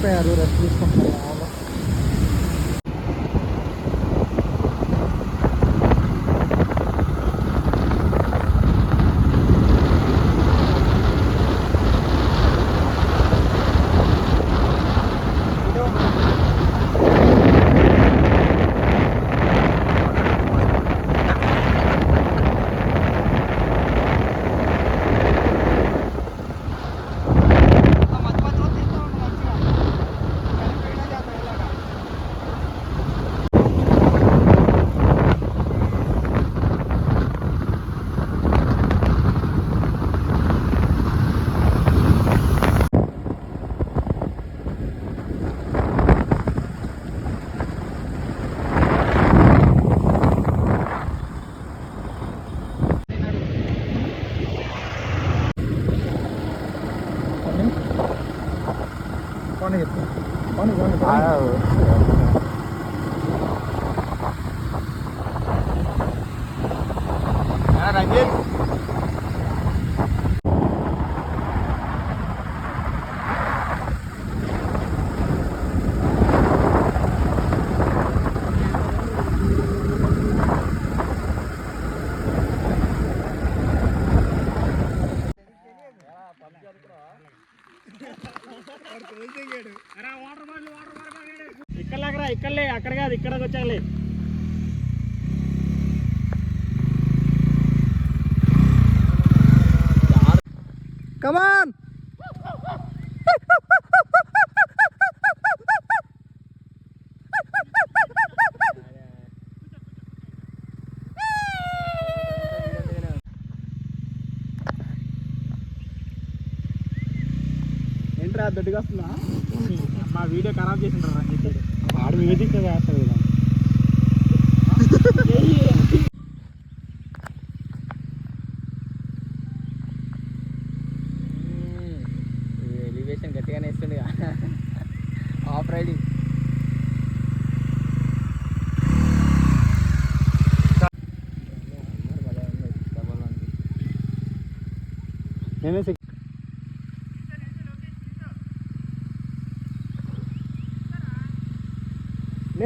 అలసిపోయారు, rest తీసుకుంటున్నారు మామూలు. రంజిత్ ఇక్కడ ఇక్కడలే, అక్కడ కాదు, ఇక్కడికి వచ్చాలే. కమాన్ ఏంట్రా దొడ్డుగా వస్తుందా? మా వీడియో ఖరాబ్ చేసింటారు అని చెప్పి ఆడు మ్యూజిక్ వేస్తాడు కదా. ఎలివేషన్ గట్టిగానే ఇస్తుంది ఆఫ్ రైడింగ్. నేనే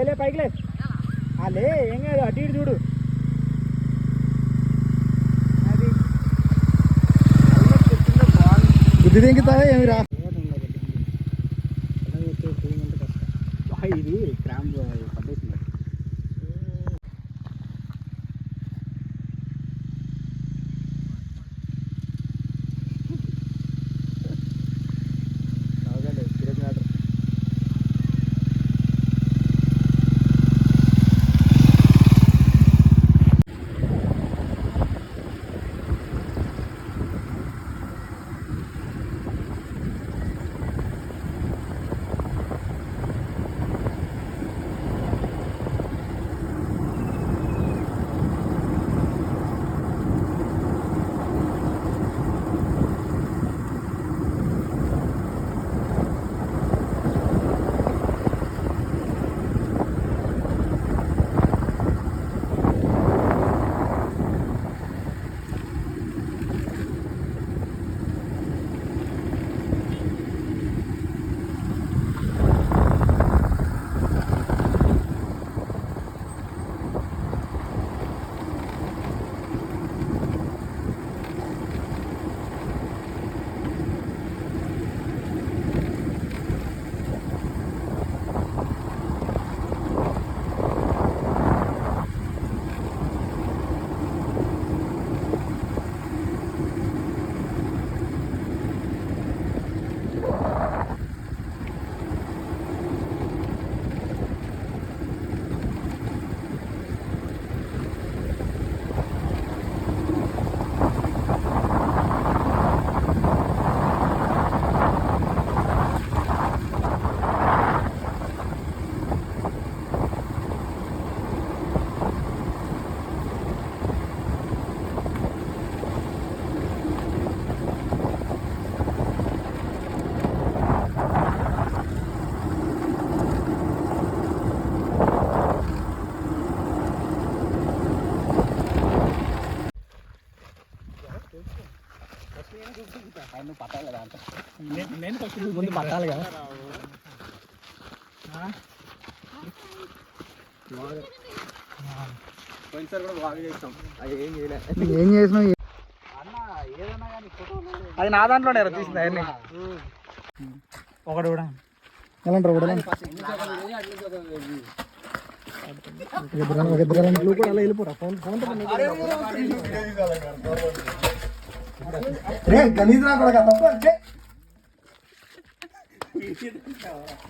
లే పైకి లే ఏం కాదు, అటు ఇటు చూడు. అది బుద్ధి తెంగుతావా ఏమిరా? ఇది క్రాంప్ పట్టేసింది. నేను ఫస్ట్ ముందు పట్టాలి కదా. ఏం చేసినావు? అది నా దాంట్లోనే తీసింది అవన్నీ. ఒకటి కూడా ఎలా కూడా వెళ్ళిపోరా ఫోన్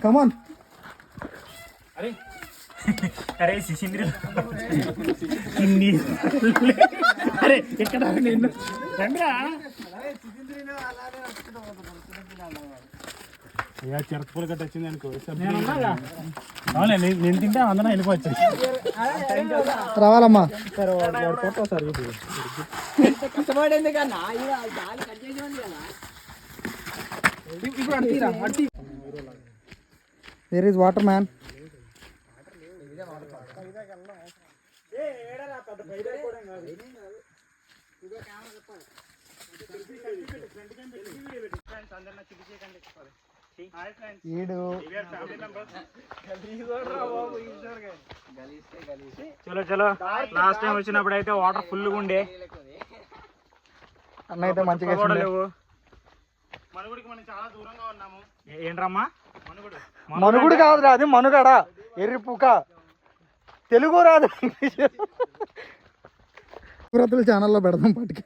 కమాన్. అరే అరే శిశింద్రి అరే ఎక్కడ నేను రండిరా. అయ్యా చిరతపూలు గట్ట వచ్చింది అనుకో. అవునా నేను తింటే అందరం వెళ్ళిపోవచ్చు. రావాలమ్మా. Where is water man? చలో చలో. లాస్ట్ టైం వచ్చినప్పుడు అయితే వాటర్ ఫుల్ గా ఉండే. అన్న అయితే మంచిగా లేవు. మనుగుడికి మనం చాలా దూరంగా ఉన్నాము. ఏంట్రమ్మా మనుగుడు? మనుగుడు కాదురా, అది మనుగడ. ఎర్రి పుక తెలుగు రాదు. పతివ్రతలు ఛానల్లో పెడదాం పట్టుకు.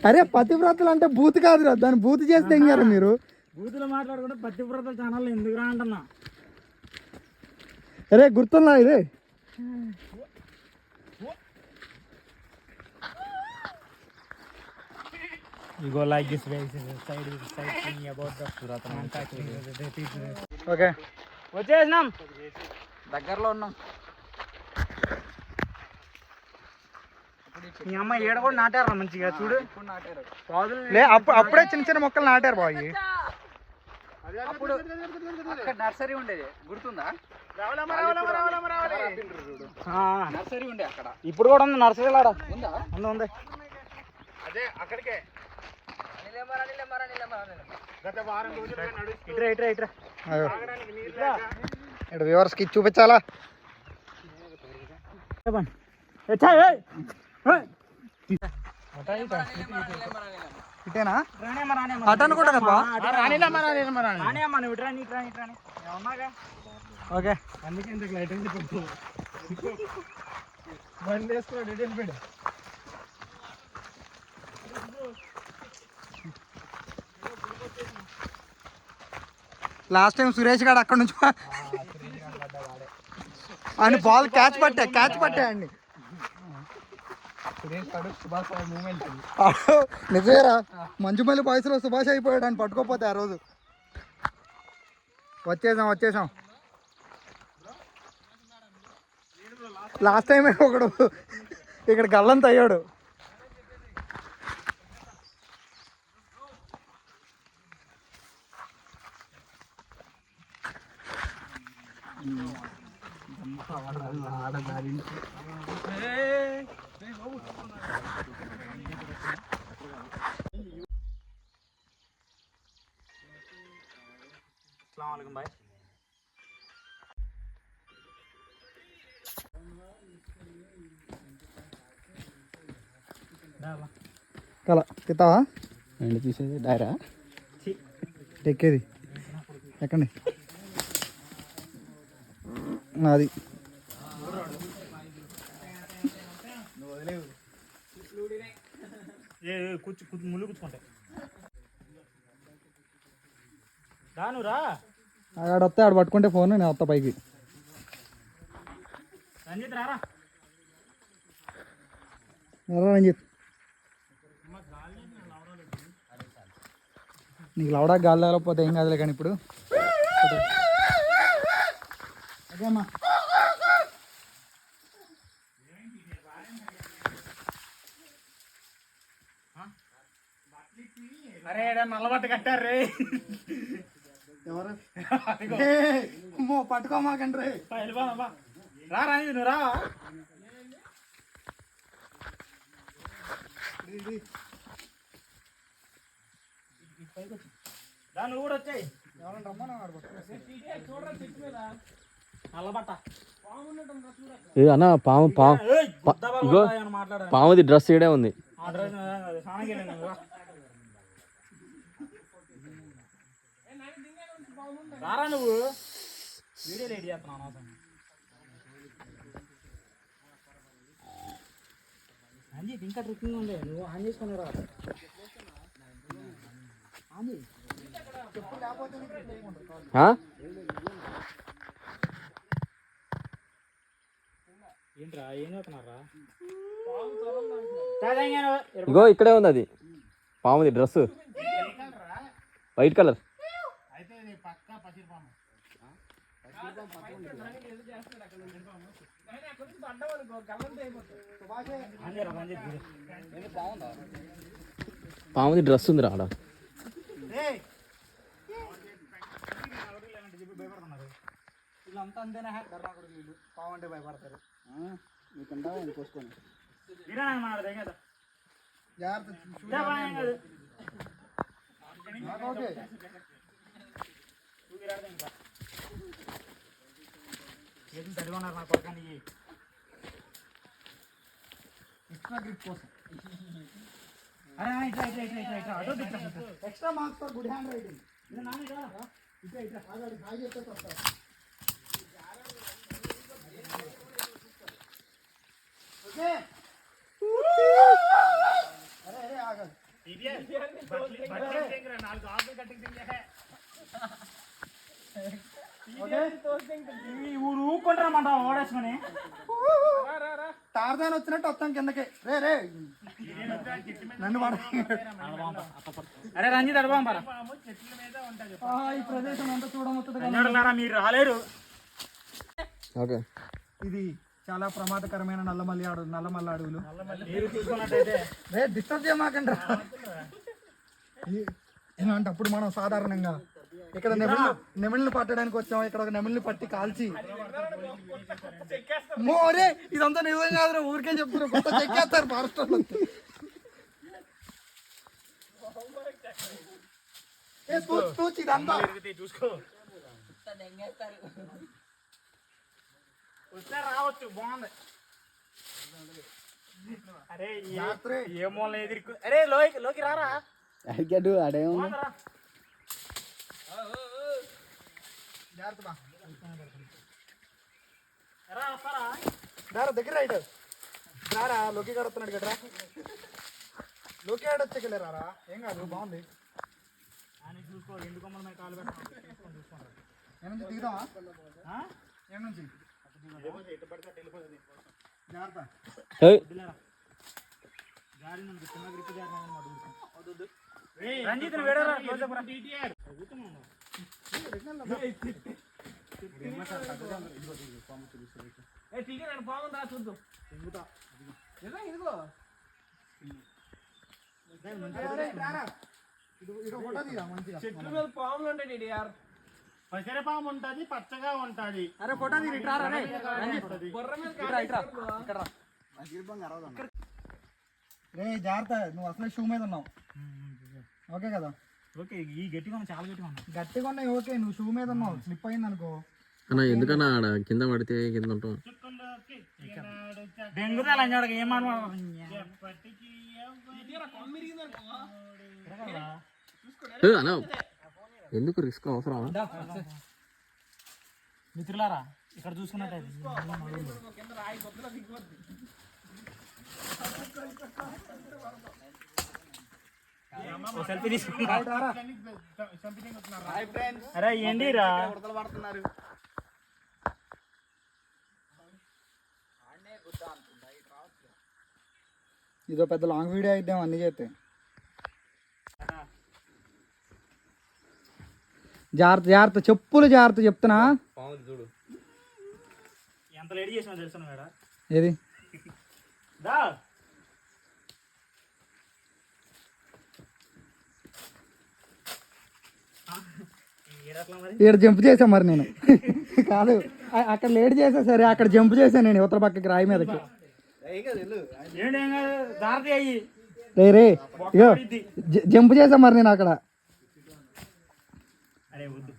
అరే పతివ్రతలు అంటే బూత్ కాదురా, దాన్ని బూత్ చేస్తే ఏం గారు మీరు? బూతులు మాట్లాడుకుంటే పతివ్రతల ఛానల్ ఎందుకు రా అంటున్నా. అరే గుర్తుందా ఇది? You go like this way, side thing about the Surat. Okay వచ్చేసినాం, దగ్గరలో ఉన్నాం. మీ అమ్మ ఏడ కూడా నాటారా మంచిగా చూడు. లే అప్పుడే చిన్న చిన్న మొక్కలు నాటారు బాయ్. అప్పుడు అక్కడ నర్సరీ ఉండేది గుర్తుందా? నర్సరీ ఉండే అక్కడ. ఇప్పుడు కూడా ఉంది నర్సరీ లాడ. ఉందా? ఉంది. అదే అక్కడికే. ఇక్కడ వ్యూవర్స్ కి చూపించాలా? ఇటేనా అటను కూడా ఓకే. అందుకే ఇంత లైట్ బండి వేసుకోండి. లాస్ట్ టైం సురేష్ గారు అక్కడ నుంచి ఆయన బాల్ క్యాచ్ పట్టే అండి. నిజమేరా, మంచుమల్లి బాయ్స్లో సుభాష్ అయిపోయాడు అని పట్టుకోపోతే ఆ రోజు. వచ్చేసాం. లాస్ట్ టైం ఒకడు ఇక్కడ గల్లంత అయ్యాడు. अस्सलामुअलैकुम भाई. కల తిత్తావా? ఎండు తీసేది డైరా ఎక్కేది ఎక్కండి. అది ముళ్ళు కూర్చుకుంటాయి. రానురా ఆడొస్తే ఆడ పట్టుకుంటే ఫోన్, నేను వస్తా పైకి. రంజిత్ రారా. రంజిత్ నీకు లవడా గాలి తగలకపోతే ఏం కాదులే కానీ ఇప్పుడు అదేమ్మా. అరే నల్లబట్ట కట్టారే. ఎవరు పట్టుకోమాకండి రే. రా రాజు నువ్వు రా. నువ్వు కూడా వచ్చాయి. నల్లబట్ట ఏ అన్న పాము పాము ఇగో పాముది డ్రెస్ ఇడే ఉంది. రారా నువ్వు వీడియో రెడీ చేస్తున్నావు అంజీ ఇంకా ట్రిక్కింగ్ ఉండే నువ్వు ఆన్ చేసుకుని రా ఆ? ఏంట్రా ఏం చదువుతున్నారా ఇగో ఇక్కడే ఉంది అది పాముది డ్రెస్ వైట్ కలర్. పాముది డ్రెస్ ఉంది రాడ. వీళ్ళంతా అంతేనా కర్ణాకుడు వీళ్ళు పావంటే భయపడతారు. చదివన్నారు నా కొడుకానికి ఎక్స్ట్రా గ్రిప్ కోసం. అరే ఇట్లా ఇట్లా ఇట్లా ఇట్లా ఇట్లా అటో ఇట్లా extra marks for good hand writing. ఇది నాన్న ఇట్లా ఇట్లా ఇట్లా ఆగాడు హాయ్ చెప్తే వస్తారు. ఓకే అరే అరే ఆగాడు నాలుగు ఆకులు కట్టింగ్ ఊరు ఊక్కుంటారన్నమాట ఓడేసుకొని తారదాని వచ్చినట్టు వస్తాం కిందకి. రే రే నన్ను అరే రంజిత్ అడబాంబరా ఈ ప్రదేశం అంతా చూడమొత్తుగా మీరు రాలేరు. ఓకే ఇది చాలా ప్రమాదకరమైన నల్లమల్లి అడవులు. మీరు చూసుకున్నట్టయితే రే డిస్టర్బ్ చేయమాకండి రా. ఇలాంటప్పుడు మనం సాధారణంగా ఇక్కడ నెమిళ్ళు పట్టడానికి వచ్చాం. ఇక్కడ ఒక నెమిళ్ళని పట్టి కాల్చి మోరే ఇదంతా నిజం కాదు ఊరికే చెప్తున్నారు. కొత్త చెక్కేస్తారు ఫారెస్ట్ వాళ్ళు. ఇదంతా చూసుకో వస్తే రావచ్చు బాగుంది. అరే ఏ మూల ఎదుర్కొ అరే లోకి రారా అడే దగ్గర రైట్ రారా. లోకి గారు వస్తున్నాడు కదా. లోకి గారు వచ్చేకెళ్ళారా. ఏం కాదు బాగుంది. చూసుకో ఎండు కొమ్మల మీద కాలు పెట్టాను చూసుకోండి. ఏమంచి దిగుదామా ఏమంచి జాగ్రత్త రంజిత్ బాగుందా చూద్దాం. చెట్ల మీద పాములు ఉంటాయి. పసర పాము ఉంటది పచ్చగా ఉంటది. అరే ఫోటో రే జాగ్రత్త. నువ్వు అసలే షూ మీద ఉన్నావు. ఓకే కదా. ఓకే ఈ గట్టిగా చాలా గట్టిగా ఉన్నా. గట్టిగా ఉన్నాయి. ఓకే నువ్వు షూ మీద ఉన్నావు. స్లిప్ అయింది అనుకో. అన్న ఎందుకన్నా ఆడ కింద పడితే కింద ఉంటాం. బెంగుదా లంజాడక ఏమన్నా అన్న ఎందుకు రిస్క్ అవసరం. మిత్రులారా ఇక్కడ చూసుకున్నట్టయితే సెల్ఫీ తీసుకున్నా. అరే ఏంటిరా ఇదో పెద్ద లాంగ్ వీడియో అయిద్దాం అన్ని చేస్తే. జాగ్రత్త జాగ్రత్త చెప్పులు జాగ్రత్త చెప్తున్నా. చూడు ఎంత రెడీ చేసినా తెలుసు మేడం. ఏది ఇక్కడ జంప్ చేసా మరి నేను. కాదు అక్కడ లేట్ చేసా సరే. అక్కడ జంప్ చేశాను నేను ఉత్తర పక్కకి రాయి మీదకి. రే రే ఇగో జంప్ చేసా మరి నేను అక్కడ. అరే వద్దు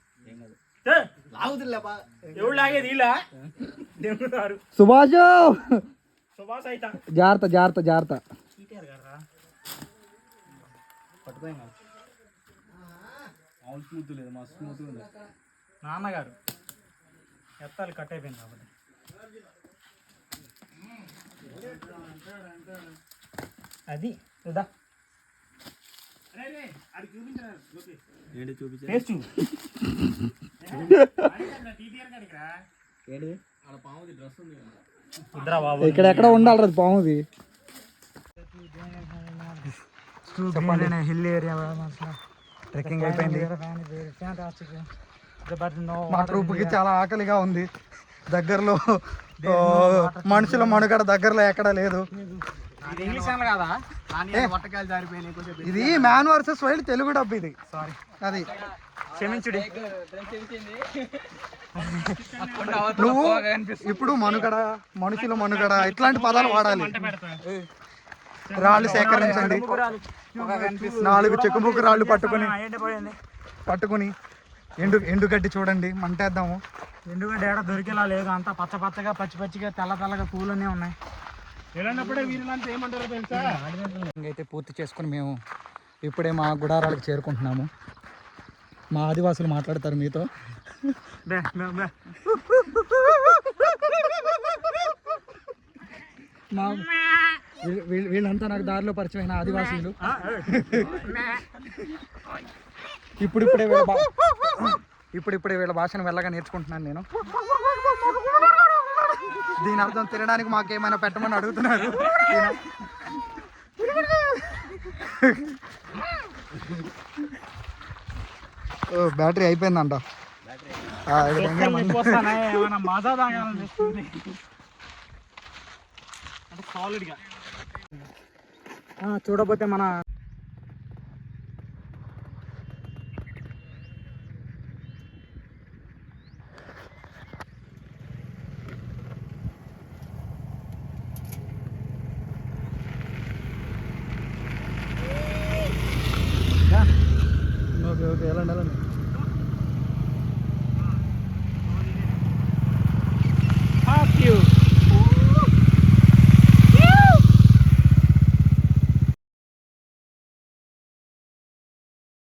ఎవరు లాగేది ఇలా దెంగుతారు సుభాష్ సుభాష్ అయితా జాగ్రత్త జాగ్రత్త జాగ్రత్త. చీటారు కదరా స్మూత్ లేదు మా స్మూత్ ఉంది. నాన్నగారు ఎత్తాలి కట్ అయిపోయింది కాబట్టి అది చూదా టేస్ట్ చూడు. వద్దురా బాబు ఇక్కడ ఎక్కడ ఉండాలి రా పాముది. హిల్ ఏరియా ట్రెక్కింగ్ అయిపోయింది. మా ట్రూప్కి చాలా ఆకలిగా ఉంది. దగ్గరలో మనుషుల మనుగడ దగ్గరలో ఎక్కడ లేదు. ఇంగ్లీష్ ఛానల్ కాదా వట్టకాయలు జారిపోయినాయి. ఇది మ్యాన్ వర్సెస్ వైల్డ్ తెలుగు డబ్బు ఇది. సారీ అది క్షమించుడి. నువ్వు ఇప్పుడు మనుగడ మనుషుల మనుగడ ఇట్లాంటి పదాలు వాడాలి. రాళ్ళు సేకరించండి. 4 చెక్కుబుక్కు రాళ్ళు పట్టుకుని ఎండుగడ్డి చూడండి మంటేద్దాము. ఎందుకంటే ఏడ దొరికేలా లేదు, అంతా పచ్చ పచ్చగా పచ్చి పచ్చిగా తెల్ల తెల్లగా పూలన్నీ ఉన్నాయి. వెళ్ళినప్పుడే వీళ్ళంతా ఏమంటారో తెలుసా? అయితే పూర్తి చేసుకుని మేము ఇప్పుడే మా గుడారాలకు చేరుకుంటున్నాము. మా ఆదివాసులు మాట్లాడతారు మీతో. మా వీళ్ళంతా నాకు దారిలో పరిచయమైన ఆదివాసీలు. ఇప్పుడిప్పుడే వీళ్ళ భాషను వెళ్ళగా నేర్చుకుంటున్నాను నేను. దీని అర్థం తినడానికి మాకేమైనా పెట్టమని అడుగుతున్నారు. బ్యాటరీ అయిపోయిందంట. ఏమైనా మజా తాగాలనిపిస్తుంది అంటే సాలిడ్గా. చూడకపోతే మన